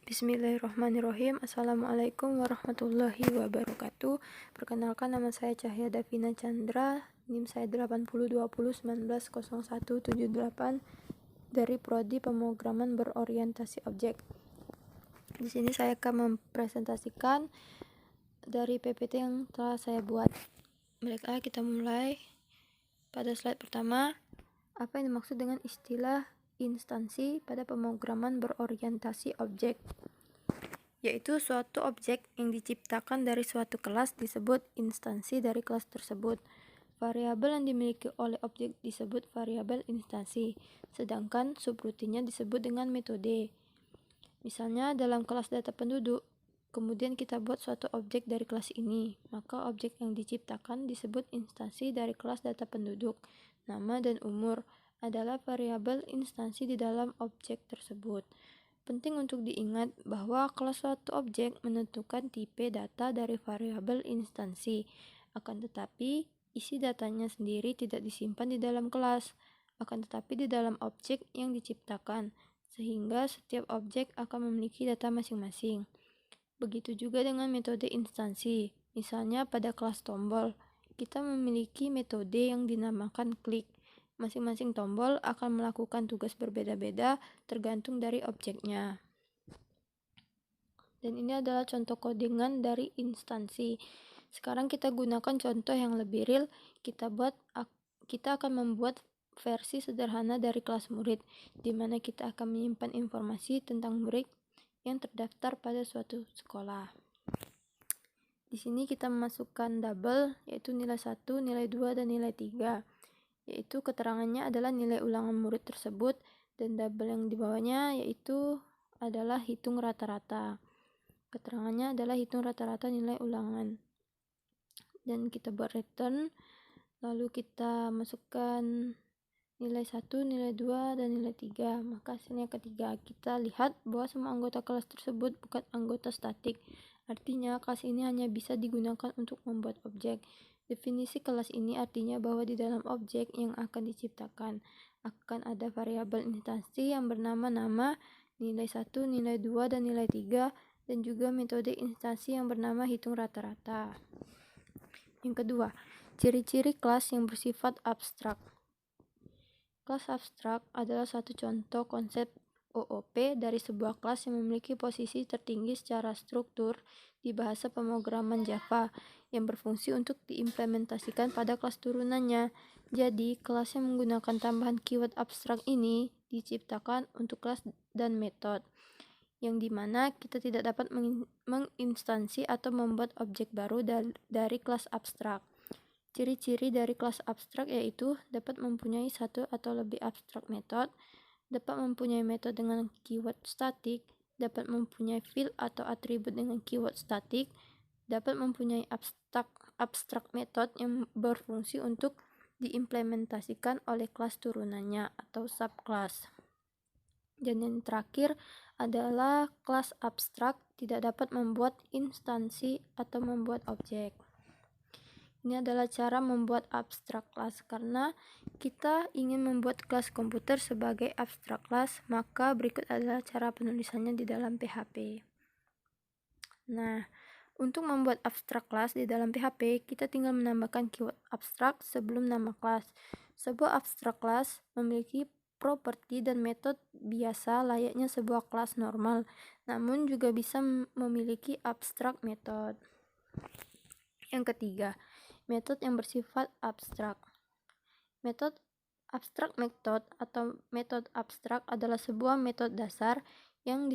Bismillahirrahmanirrahim. Assalamualaikum warahmatullahi wabarakatuh. Perkenalkan, nama saya Cahya Davina Chandra, NIM saya 8020190178 dari Prodi Pemrograman Berorientasi Objek. Di sini saya akan mempresentasikan dari PPT yang telah saya buat. Baiklah, kita mulai. Pada slide pertama, apa yang dimaksud dengan istilah instansi pada pemrograman berorientasi objek? Yaitu suatu objek yang diciptakan dari suatu kelas disebut instansi dari kelas tersebut. Variabel yang dimiliki oleh objek disebut variabel instansi, sedangkan subrutinnya disebut dengan metode. Misalnya dalam kelas data penduduk, kemudian kita buat suatu objek dari kelas ini, maka objek yang diciptakan disebut instansi dari kelas data penduduk. Nama dan umur adalah variabel instansi di dalam objek tersebut. Penting untuk diingat bahwa kelas suatu objek menentukan tipe data dari variabel instansi. Akan tetapi, isi datanya sendiri tidak disimpan di dalam kelas, akan tetapi di dalam objek yang diciptakan, sehingga setiap objek akan memiliki data masing-masing. Begitu juga dengan metode instansi. Misalnya pada kelas tombol, kita memiliki metode yang dinamakan klik. Masing-masing tombol akan melakukan tugas berbeda-beda tergantung dari objeknya. Dan ini adalah contoh codingan dari instansi. Sekarang kita gunakan contoh yang lebih real. Kita akan membuat versi sederhana dari kelas murid, di mana kita akan menyimpan informasi tentang murid yang terdaftar pada suatu sekolah. Di sini kita memasukkan double, yaitu nilai 1, nilai 2, dan nilai 3. Yaitu keterangannya adalah nilai ulangan murid tersebut, dan double yang di bawahnya yaitu adalah hitung rata-rata. Keterangannya adalah hitung rata-rata nilai ulangan. Dan kita buat return, lalu kita masukkan nilai 1, nilai 2, dan nilai 3. Maka hasilnya ketiga. Kita lihat bahwa semua anggota kelas tersebut bukan anggota statik. Artinya kelas ini hanya bisa digunakan untuk membuat objek. Definisi kelas ini artinya bahwa di dalam objek yang akan diciptakan akan ada variabel instansi yang bernama nama, nilai 1, nilai 2, dan nilai 3, dan juga metode instansi yang bernama hitung rata-rata. Yang kedua, ciri-ciri kelas yang bersifat abstrak. Kelas abstrak adalah satu contoh konsep OOP dari sebuah kelas yang memiliki posisi tertinggi secara struktur di bahasa pemrograman Java yang berfungsi untuk diimplementasikan pada kelas turunannya. Jadi, kelas yang menggunakan tambahan keyword abstrak ini diciptakan untuk kelas dan metode, yang dimana kita tidak dapat menginstansi atau membuat objek baru dari kelas abstrak. Ciri-ciri dari kelas abstrak yaitu dapat mempunyai satu atau lebih abstrak metode, dapat mempunyai metode dengan keyword statik, dapat mempunyai field atau atribut dengan keyword statik, dapat mempunyai abstrak metode yang berfungsi untuk diimplementasikan oleh kelas turunannya atau subclass. Dan yang terakhir adalah kelas abstrak tidak dapat membuat instansi atau membuat objek. Ini adalah cara membuat abstrak kelas. Karena kita ingin membuat kelas komputer sebagai abstrak kelas, maka berikut adalah cara penulisannya di dalam PHP. Nah, untuk membuat abstrak kelas di dalam PHP, kita tinggal menambahkan keyword abstrak sebelum nama kelas. Sebuah abstrak kelas memiliki properti dan metode biasa layaknya sebuah kelas normal, namun juga bisa memiliki abstrak metode. Yang ketiga, metode yang bersifat abstrak. Metode abstrak metode atau metode abstrak adalah sebuah metode dasar yang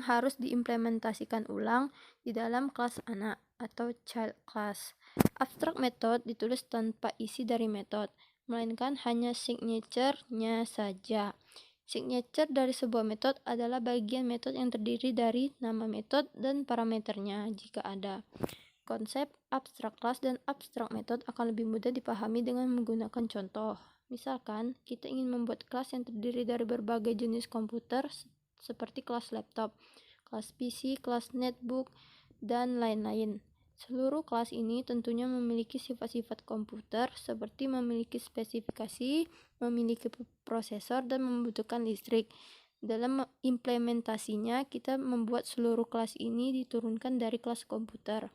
harus diimplementasikan ulang di dalam kelas anak atau child class. Abstrak metode ditulis tanpa isi dari metode, melainkan hanya signature-nya saja. Signature dari sebuah metode adalah bagian metode yang terdiri dari nama metode dan parameternya jika ada. Konsep abstrak kelas dan abstrak metode akan lebih mudah dipahami dengan menggunakan contoh. Misalkan, kita ingin membuat kelas yang terdiri dari berbagai jenis komputer seperti kelas laptop, kelas PC, kelas netbook, dan lain-lain. Seluruh kelas ini tentunya memiliki sifat-sifat komputer seperti memiliki spesifikasi, memiliki prosesor, dan membutuhkan listrik. Dalam implementasinya, kita membuat seluruh kelas ini diturunkan dari kelas komputer.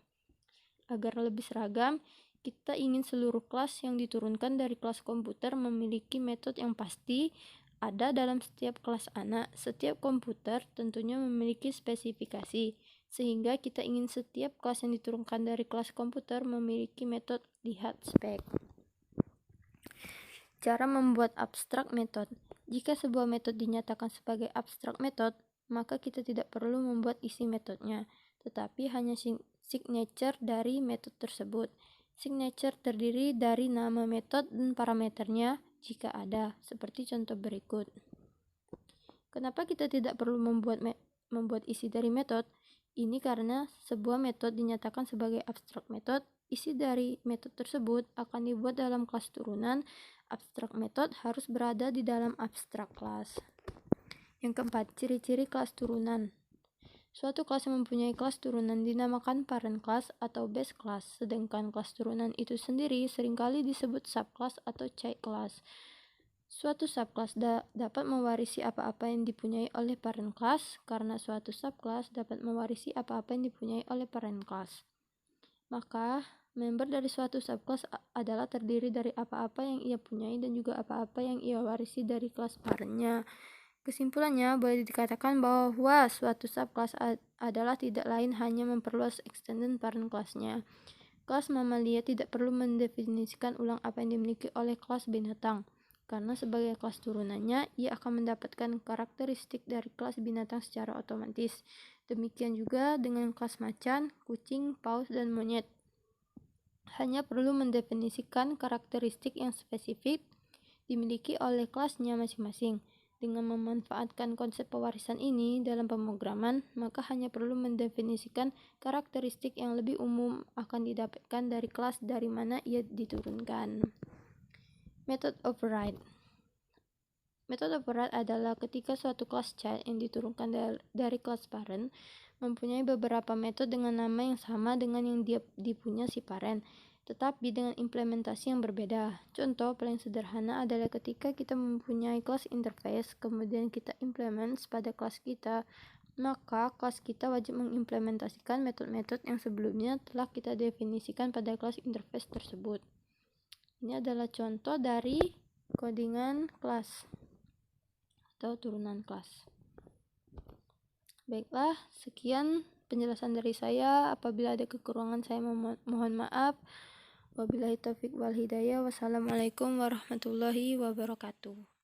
Agar lebih seragam, kita ingin seluruh kelas yang diturunkan dari kelas komputer memiliki metode yang pasti ada dalam setiap kelas anak. Setiap komputer tentunya memiliki spesifikasi, sehingga kita ingin setiap kelas yang diturunkan dari kelas komputer memiliki metode lihat spek. Cara membuat abstrak metode. Jika sebuah metode dinyatakan sebagai abstrak metode, maka kita tidak perlu membuat isi metodenya, tetapi hanya signature dari metode tersebut. Signature terdiri dari nama metode dan parameternya jika ada, seperti contoh berikut. Kenapa kita tidak perlu membuat isi dari metode? Ini karena sebuah metode dinyatakan sebagai abstrak metode. Isi dari metode tersebut akan dibuat dalam kelas turunan. Abstrak metode harus berada di dalam abstrak kelas. Yang keempat, ciri-ciri kelas turunan. Suatu kelas yang mempunyai kelas turunan dinamakan parent class atau base class, sedangkan kelas turunan itu sendiri seringkali disebut subclass atau child class. Suatu subclass dapat mewarisi apa-apa yang dipunyai oleh parent class, karena suatu subclass dapat mewarisi apa-apa yang dipunyai oleh parent class. Maka, member dari suatu subclass adalah terdiri dari apa-apa yang ia punyai dan juga apa-apa yang ia warisi dari kelas parentnya. Kesimpulannya, boleh dikatakan bahwa suatu subclass adalah tidak lain hanya memperluas extended parent class-nya. Kelas mamalia tidak perlu mendefinisikan ulang apa yang dimiliki oleh kelas binatang, karena sebagai kelas turunannya, ia akan mendapatkan karakteristik dari kelas binatang secara otomatis. Demikian juga dengan kelas macan, kucing, paus, dan monyet. Hanya perlu mendefinisikan karakteristik yang spesifik dimiliki oleh kelasnya masing-masing. Dengan memanfaatkan konsep pewarisan ini dalam pemrograman, maka hanya perlu mendefinisikan karakteristik yang lebih umum akan didapatkan dari kelas dari mana ia diturunkan. Method override. Method override adalah ketika suatu kelas child yang diturunkan dari kelas parent mempunyai beberapa metode dengan nama yang sama dengan yang dipunya si parent, tetapi dengan implementasi yang berbeda. Contoh paling sederhana adalah ketika kita mempunyai kelas interface, kemudian kita implement pada kelas kita, maka kelas kita wajib mengimplementasikan metode-metode yang sebelumnya telah kita definisikan pada kelas interface tersebut. Ini adalah contoh dari codingan kelas atau turunan kelas. Baiklah, sekian penjelasan dari saya. Apabila ada kekurangan saya mohon maaf. Wabillahi taufiq wal hidayah. Wassalamualaikum warahmatullahi wabarakatuh.